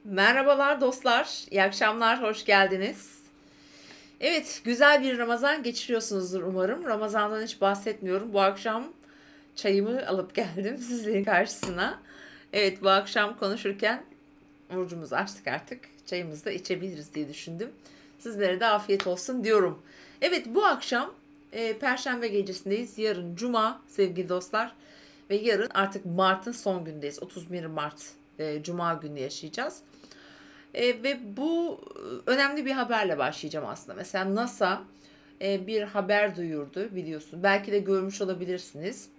Merhabalar dostlar, iyi akşamlar, hoş geldiniz. Evet, güzel bir Ramazan geçiriyorsunuzdur umarım. Ramazan'dan hiç bahsetmiyorum. Bu akşam çayımı alıp geldim sizlerin karşısına. Evet, bu akşam konuşurken orucumuzu açtık artık. Çayımızı da içebiliriz diye düşündüm. Sizlere de afiyet olsun diyorum. Evet, bu akşam Perşembe gecesindeyiz. Yarın Cuma sevgili dostlar. Ve yarın artık Mart'ın son gündeyiz. 31 Mart Cuma günü yaşayacağız. Ve bu önemli bir haberle başlayacağım aslında. Mesela NASA bir haber duyurdu biliyorsun. Belki de görmüş olabilirsiniz.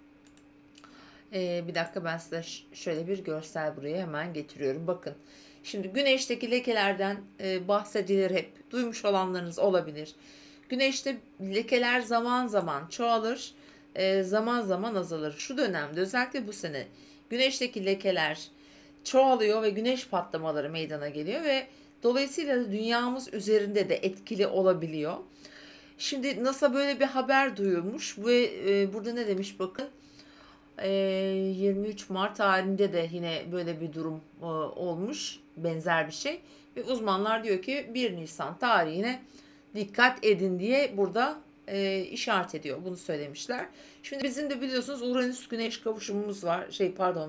Bir dakika ben size şöyle bir görsel buraya hemen getiriyorum. Bakın. Şimdi güneşteki lekelerden bahsedilir hep. Duymuş olanlarınız olabilir. Güneşte lekeler zaman zaman çoğalır, zaman zaman azalır. Şu dönemde özellikle bu sene güneşteki lekeler çoğalıyor ve güneş patlamaları meydana geliyor ve dolayısıyla da dünyamız üzerinde de etkili olabiliyor. Şimdi NASA böyle bir haber duyurmuş ve burada ne demiş bakın. 23 Mart tarihinde de yine böyle bir durum olmuş, benzer bir şey. Ve uzmanlar diyor ki 1 Nisan tarihine dikkat edin diye burada işaret ediyor. Bunu söylemişler. Şimdi bizim de biliyorsunuz Uranüs Güneş kavuşumumuz var.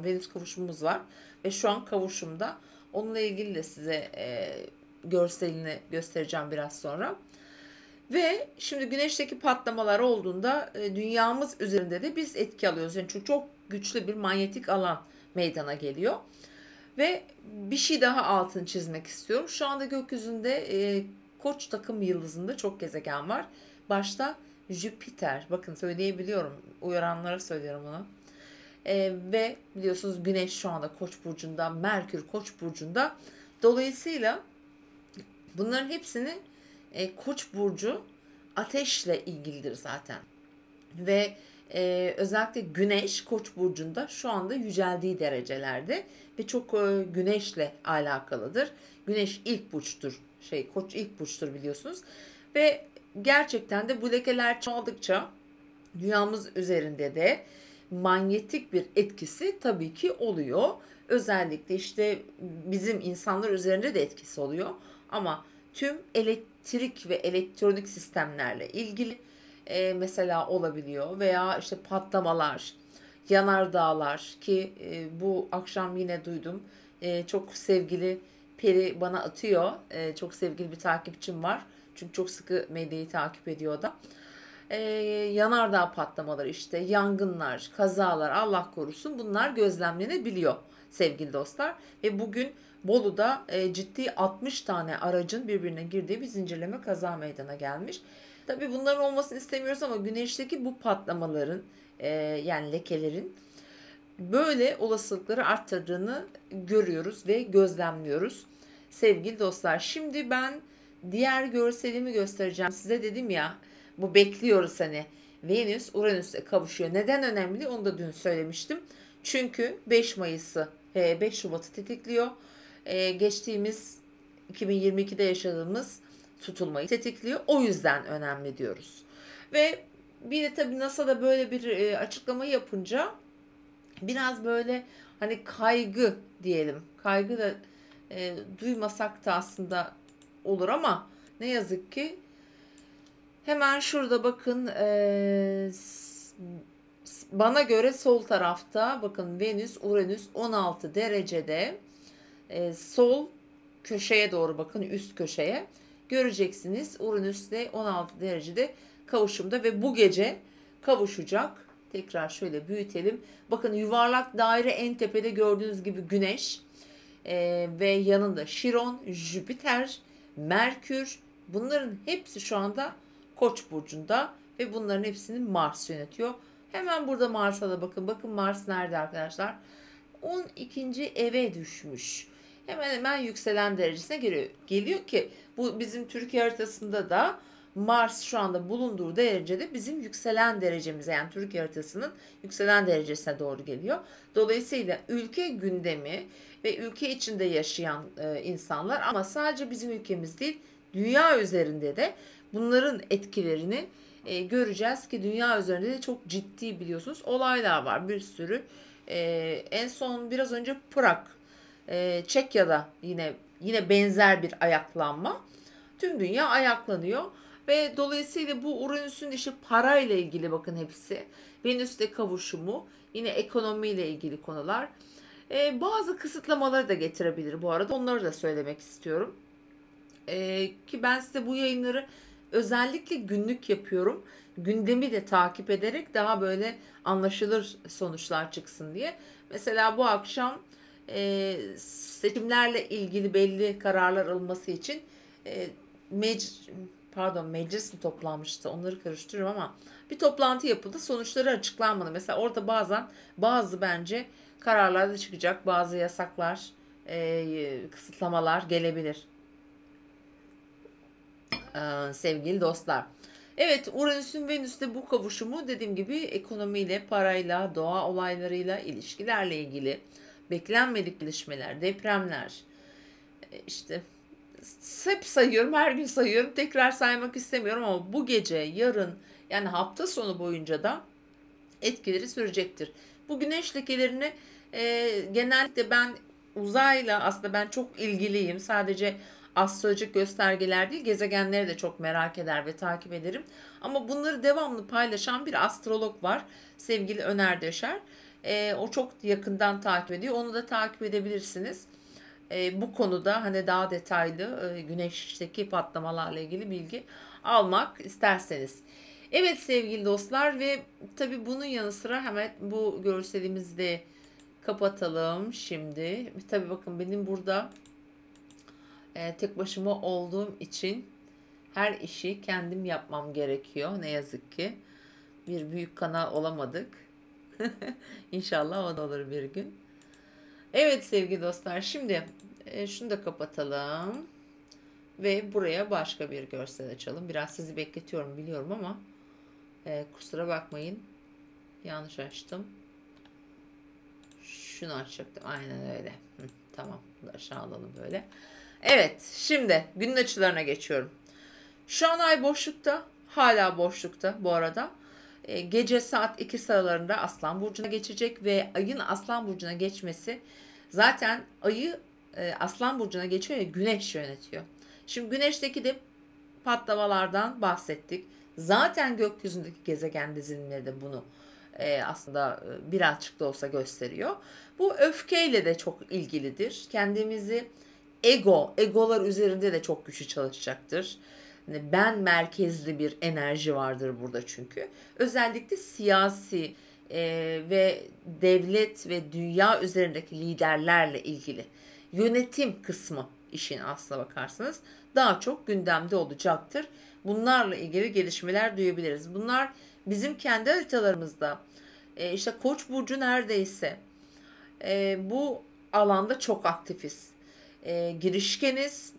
Venüs kavuşumumuz var. Ve şu an kavuşumda. Onunla ilgili de size görselini göstereceğim biraz sonra. Ve şimdi güneşteki patlamalar olduğunda dünyamız üzerinde de biz etki alıyoruz. Yani çünkü çok güçlü bir manyetik alan meydana geliyor. Ve bir şey daha altını çizmek istiyorum. Şu anda gökyüzünde Koç takım yıldızında çok gezegen var. Başta Jüpiter. Bakın söyleyebiliyorum. Uyaranlara söylüyorum bunu. Ve biliyorsunuz Güneş şu anda Koç burcunda, Merkür Koç burcunda. Dolayısıyla bunların hepsini Koç burcu ateşle ilgilidir zaten. Ve özellikle Güneş Koç burcunda şu anda yüceldiği derecelerde ve çok Güneşle alakalıdır. Güneş ilk burçtur. Koç ilk burçtur biliyorsunuz. Ve gerçekten de bu lekeler çoğaldıkça dünyamız üzerinde de manyetik bir etkisi tabii ki oluyor. Özellikle işte bizim insanlar üzerinde de etkisi oluyor. Ama tüm elektrik ve elektronik sistemlerle ilgili mesela olabiliyor veya işte patlamalar, yanardağlar ki bu akşam yine duydum. Çok sevgili Peri bana atıyor. Çok sevgili bir takipçim var. Çünkü çok sıkı medyayı takip ediyor da. Yanardağ patlamaları işte yangınlar, kazalar Allah korusun bunlar gözlemlenebiliyor sevgili dostlar. Ve bugün Bolu'da ciddi 60 tane aracın birbirine girdiği bir zincirleme kaza meydana gelmiş. Tabii bunların olmasını istemiyoruz ama güneşteki bu patlamaların yani lekelerin böyle olasılıkları arttırdığını görüyoruz ve gözlemliyoruz sevgili dostlar. Şimdi ben diğer görselimi göstereceğim. Size dedim ya bu bekliyoruz hani Venüs Uranüs'e kavuşuyor. Neden önemli onu da dün söylemiştim. Çünkü 5 Mayıs'ı 5 Şubat'ı tetikliyor. Geçtiğimiz 2022'de yaşadığımız tutulmayı tetikliyor. O yüzden önemli diyoruz. Ve bir de tabii NASA'da böyle bir açıklama yapınca biraz böyle hani kaygı diyelim. Kaygı da duymasak da aslında olur ama ne yazık ki hemen şurada bakın bana göre sol tarafta bakın Venüs Uranüs 16 derecede sol köşeye doğru bakın üst köşeye göreceksiniz. Uranüs de 16 derecede kavuşumda ve bu gece kavuşacak. Tekrar şöyle büyütelim. Bakın yuvarlak daire en tepede gördüğünüz gibi Güneş ve yanında Şiron, Jüpiter, Merkür bunların hepsi şu anda Koç burcunda ve bunların hepsini Mars yönetiyor. Hemen burada Mars'a da bakın. Bakın Mars nerede arkadaşlar? 12. eve düşmüş. Hemen hemen yükselen derecesine geliyor. Geliyor ki bu bizim Türkiye haritasında da Mars şu anda bulunduğu derecede bizim yükselen derecemize yani Türkiye haritasının yükselen derecesine doğru geliyor. Dolayısıyla ülke gündemi ve ülke içinde yaşayan insanlar ama sadece bizim ülkemiz değil dünya üzerinde de bunların etkilerini göreceğiz ki dünya üzerinde de çok ciddi biliyorsunuz olaylar var bir sürü. En son biraz önce Prag Çekya'da yine benzer bir ayaklanma. Tüm dünya ayaklanıyor ve dolayısıyla bu Uranüs'ün işi parayla ilgili, bakın hepsi. Venüs'te kavuşumu, yine ekonomiyle ilgili konular. Bazı kısıtlamaları da getirebilir bu arada. Onları da söylemek istiyorum. Ki ben size bu yayınları özellikle günlük yapıyorum. Gündemi de takip ederek daha böyle anlaşılır sonuçlar çıksın diye. Mesela bu akşam seçimlerle ilgili belli kararlar alınması için e, meclis mi toplanmıştı, onları karıştırıyorum ama bir toplantı yapıldı, sonuçları açıklanmadı. Mesela orada bazı bence kararlar da çıkacak, bazı yasaklar, kısıtlamalar gelebilir. Sevgili dostlar. Evet, Uranüs'ün Venüs'te bu kavuşumu dediğim gibi ekonomiyle, parayla, doğa olaylarıyla, ilişkilerle ilgili beklenmedik gelişmeler, depremler, işte hep sayıyorum, her gün sayıyorum, tekrar saymak istemiyorum ama bu gece, yarın, yani hafta sonu boyunca da etkileri sürecektir. Bu güneş lekelerini genellikle aslında ben çok ilgiliyim. Sadece astrolojik göstergeler değil, gezegenleri de çok merak eder ve takip ederim. Ama bunları devamlı paylaşan bir astrolog var. Sevgili Öner Döşer. O çok yakından takip ediyor. Onu da takip edebilirsiniz. Bu konuda hani daha detaylı güneşteki patlamalarla ilgili bilgi almak isterseniz. Evet sevgili dostlar, ve tabii bunun yanı sıra hemen bu görselimizi de kapatalım şimdi. Tabii bakın, benim burada tek başıma olduğum için her işi kendim yapmam gerekiyor. Ne yazık ki bir büyük kanal olamadık. İnşallah o da olur bir gün. Evet sevgili dostlar, şimdi şunu da kapatalım ve buraya başka bir görsel açalım. Biraz sizi bekletiyorum biliyorum ama kusura bakmayın, yanlış açtım. Şunu açacaktım, aynen öyle. Tamam, bunu aşağı alalım böyle. Evet, şimdi günün açılarına geçiyorum. Şu an ay boşlukta, hala boşlukta bu arada. Gece saat 2 sıralarında Aslan Burcu'na geçecek ve ayın Aslan Burcu'na geçmesi, zaten ayı Aslan Burcu'na geçiyor ya, Güneş yönetiyor. Şimdi Güneş'teki de patlamalardan bahsettik. Zaten gökyüzündeki gezegen dizilimleri de bunu aslında birazcık da olsa gösteriyor. Bu öfkeyle de çok ilgilidir. Kendimizi egolar üzerinde de çok güçlü çalışacaktır. Yani ben merkezli bir enerji vardır burada çünkü. Özellikle siyasi ve devlet ve dünya üzerindeki liderlerle ilgili yönetim kısmı işin aslına bakarsanız daha çok gündemde olacaktır. Bunlarla ilgili gelişmeler duyabiliriz. Bunlar bizim kendi haritalarımızda, işte Koç burcu neredeyse bu alanda çok aktifiz. Girişkeniz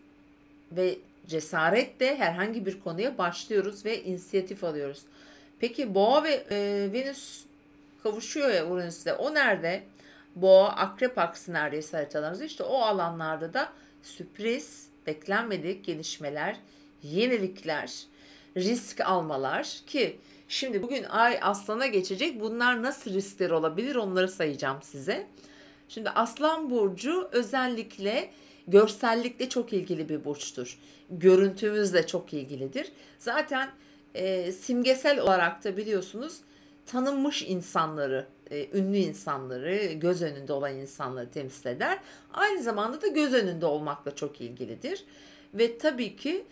ve cesaretle herhangi bir konuya başlıyoruz ve inisiyatif alıyoruz. Peki Boğa ve Venüs kavuşuyor ya Uranüs'te. O nerede? Boğa Akrep aksı neredeyse haritalarınızda. İşte o alanlarda da sürpriz, beklenmedik gelişmeler, yenilikler, risk almalar, ki şimdi bugün ay Aslan'a geçecek. Bunlar nasıl riskler olabilir, onları sayacağım size. Şimdi Aslan Burcu özellikle görsellikle çok ilgili bir burçtur. Görüntümüzle çok ilgilidir. Zaten simgesel olarak da biliyorsunuz tanınmış insanları, ünlü insanları, göz önünde olan insanları temsil eder. Aynı zamanda da göz önünde olmakla çok ilgilidir. Ve tabii ki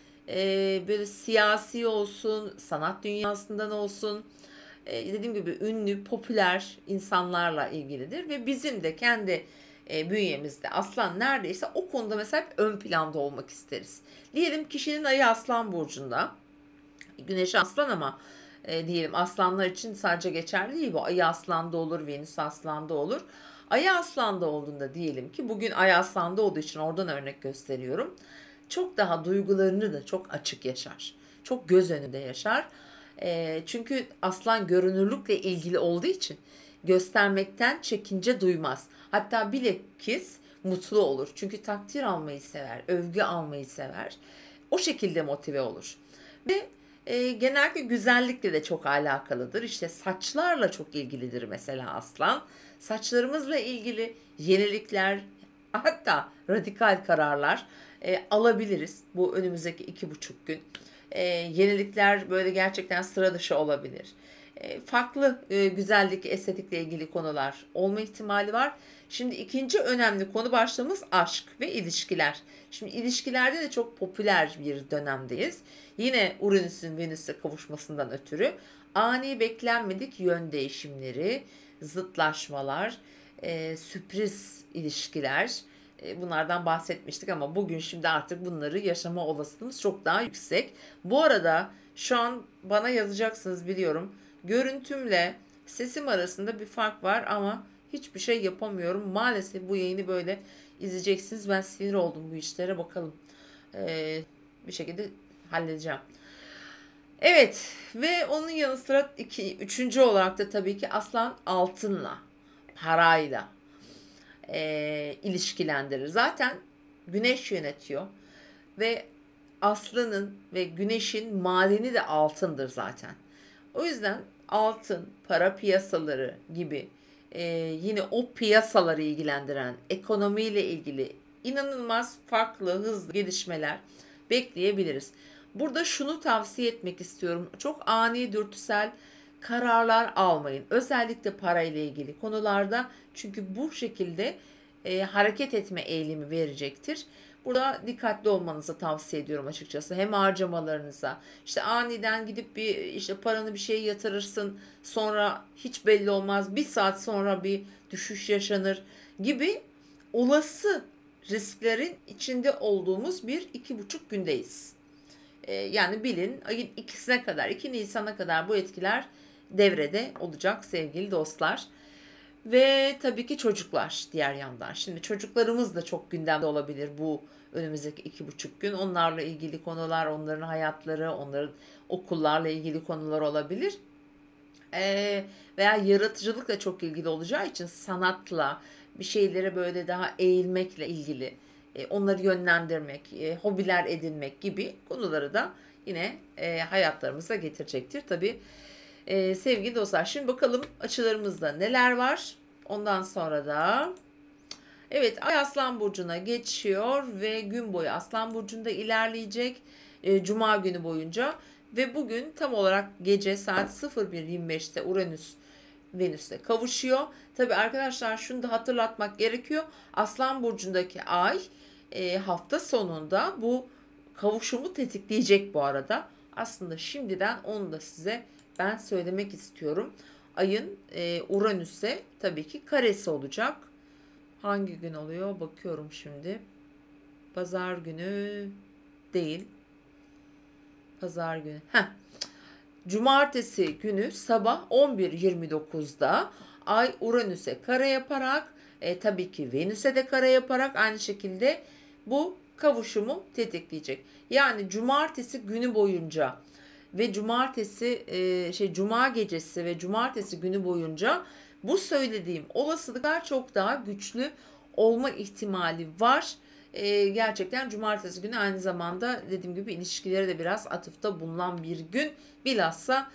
böyle siyasi olsun, sanat dünyasından olsun, dediğim gibi ünlü, popüler insanlarla ilgilidir. Ve bizim de kendi bünyemizde Aslan neredeyse o konuda mesela hep ön planda olmak isteriz. Diyelim kişinin ayı Aslan Burcu'nda, Güneş Aslan ama diyelim aslanlar için sadece geçerli değil bu. Ayı Aslan'da olur, Venüs Aslan'da olur. Ayı Aslan'da olduğunda, diyelim ki bugün Ay Aslan'da olduğu için oradan örnek gösteriyorum, çok daha duygularını da çok açık yaşar. Çok göz önünde yaşar. Çünkü Aslan görünürlükle ilgili olduğu için göstermekten çekince duymaz. Hatta bilakis mutlu olur. Çünkü takdir almayı sever, övgü almayı sever. O şekilde motive olur. Ve genellikle güzellikle de çok alakalıdır. İşte saçlarla çok ilgilidir mesela Aslan. Saçlarımızla ilgili yenilikler, hatta radikal kararlar alabiliriz bu önümüzdeki 2,5 gün. Yenilikler böyle gerçekten sıra dışı olabilir. Farklı güzellik, estetikle ilgili konular olma ihtimali var. Şimdi ikinci önemli konu başlığımız aşk ve ilişkiler. Şimdi ilişkilerde de çok popüler bir dönemdeyiz. Yine Uranüs'ün Venüs'e kavuşmasından ötürü ani beklenmedik yön değişimleri, zıtlaşmalar, sürpriz ilişkiler, bunlardan bahsetmiştik ama bugün şimdi artık bunları yaşama olasılığımız çok daha yüksek. Bu arada şu an bana yazacaksınız biliyorum. Görüntümle sesim arasında bir fark var ama hiçbir şey yapamıyorum. Maalesef bu yayını böyle izleyeceksiniz. Ben sinir oldum bu işlere, bakalım. Bir şekilde halledeceğim. Evet, ve onun yanı sıra üçüncü olarak da tabii ki Aslan altınla, parayla ilişkilendirir. Zaten Güneş yönetiyor ve Aslan'ın ve Güneş'in madeni de altındır zaten. O yüzden altın, para piyasaları gibi yine o piyasaları ilgilendiren ekonomiyle ilgili inanılmaz farklı, hızlı gelişmeler bekleyebiliriz. Burada şunu tavsiye etmek istiyorum. Çok ani, dürtüsel kararlar almayın. Özellikle parayla ilgili konularda. Çünkü bu şekilde hareket etme eğilimi verecektir. Burada dikkatli olmanızı tavsiye ediyorum açıkçası. Hem harcamalarınıza, işte aniden gidip bir işte paranı bir şeye yatırırsın, sonra hiç belli olmaz, bir saat sonra bir düşüş yaşanır gibi olası risklerin içinde olduğumuz 1-2,5 gündeyiz. Yani bilin ayın 2'sine kadar, 2 Nisan'a kadar bu etkiler devrede olacak sevgili dostlar. Ve tabii ki çocuklar diğer yandan. Şimdi çocuklarımız da çok gündemde olabilir bu önümüzdeki 2,5 gün. Onlarla ilgili konular, onların hayatları, onların okullarla ilgili konular olabilir. Veya yaratıcılıkla çok ilgili olacağı için sanatla, bir şeylere böyle daha eğilmekle ilgili, onları yönlendirmek, hobiler edinmek gibi konuları da yine hayatlarımıza getirecektir. Tabii sevgili dostlar, şimdi bakalım açılarımızda neler var. Ondan sonra da evet, Ay Aslan Burcu'na geçiyor ve gün boyu Aslan Burcu'nda ilerleyecek Cuma günü boyunca. Ve bugün tam olarak gece saat 01.25'te Uranüs Venüs'le kavuşuyor. Tabi arkadaşlar, şunu da hatırlatmak gerekiyor. Aslan Burcu'ndaki Ay hafta sonunda bu kavuşumu tetikleyecek bu arada. Aslında şimdiden onu da size ben söylemek istiyorum. Ayın Uranüs'e tabii ki karesi olacak. Hangi gün oluyor? Bakıyorum şimdi. Pazar günü değil. Pazar günü. Cumartesi günü sabah 11.29'da Ay Uranüs'e kare yaparak tabii ki Venüs'e de kare yaparak aynı şekilde bu kavuşumu tetikleyecek. Yani cumartesi günü boyunca ve cuma gecesi ve cumartesi günü boyunca bu söylediğim olasılıklar çok daha güçlü olma ihtimali var. Gerçekten cumartesi günü aynı zamanda dediğim gibi ilişkilere de biraz atıfta bulunan bir gün. Bilhassa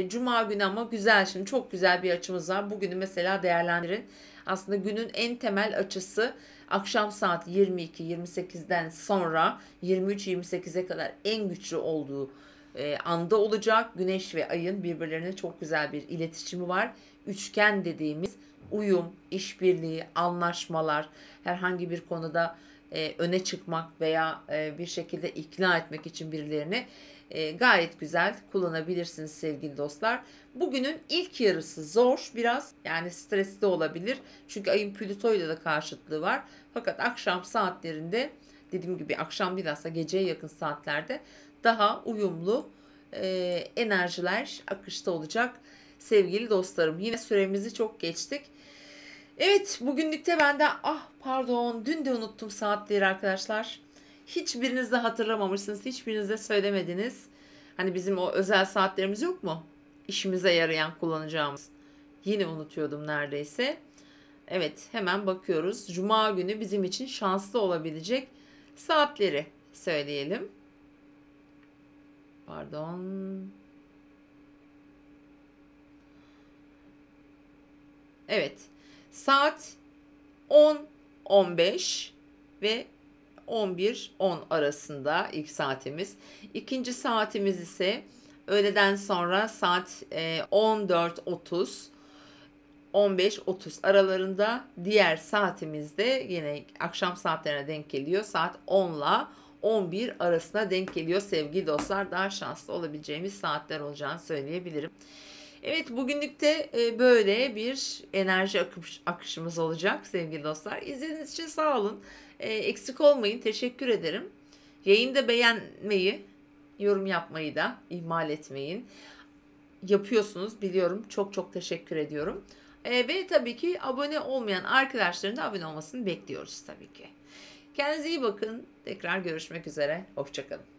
cuma günü ama güzel, şimdi çok güzel bir açımız var. Bugünü mesela değerlendirin. Aslında günün en temel açısı akşam saat 22-28'den sonra 23-28'e kadar en güçlü olduğu anda olacak. Güneş ve ayın birbirlerine çok güzel bir iletişimi var. Üçgen dediğimiz uyum, işbirliği, anlaşmalar, herhangi bir konuda öne çıkmak veya bir şekilde ikna etmek için birilerini gayet güzel kullanabilirsiniz sevgili dostlar. Bugünün ilk yarısı zor biraz, yani stresli olabilir. Çünkü ayın Plüto ile de karşıtlığı var. Fakat akşam saatlerinde, dediğim gibi akşam bilhassa geceye yakın saatlerde daha uyumlu enerjiler akışta olacak sevgili dostlarım. Yine süremizi çok geçtik. Evet, bugünlük de ben de pardon, dün de unuttum saatleri arkadaşlar. Hiçbiriniz de hatırlamamışsınız. Hiçbiriniz de söylemediniz. Hani bizim o özel saatlerimiz yok mu? İşimize yarayan, kullanacağımız. Yine unutuyordum neredeyse. Evet, hemen bakıyoruz. Cuma günü bizim için şanslı olabilecek saatleri söyleyelim. Pardon. Evet. Saat 10 15 ve 11-10 arasında ilk saatimiz. İkinci saatimiz ise öğleden sonra saat 14.30 15.30 aralarında. Diğer saatimiz de yine akşam saatlerine denk geliyor. Saat 10 ile 11 arasına denk geliyor sevgili dostlar. Daha şanslı olabileceğimiz saatler olacağını söyleyebilirim. Evet, bugünlük de böyle bir enerji akışımız olacak sevgili dostlar. İzlediğiniz için sağ olun. Eksik olmayın. Teşekkür ederim. Yayını beğenmeyi, yorum yapmayı da ihmal etmeyin. Yapıyorsunuz biliyorum. Çok çok teşekkür ediyorum. Ve tabii ki abone olmayan arkadaşların da abone olmasını bekliyoruz tabii ki. Kendinize iyi bakın. Tekrar görüşmek üzere. Hoşça kalın.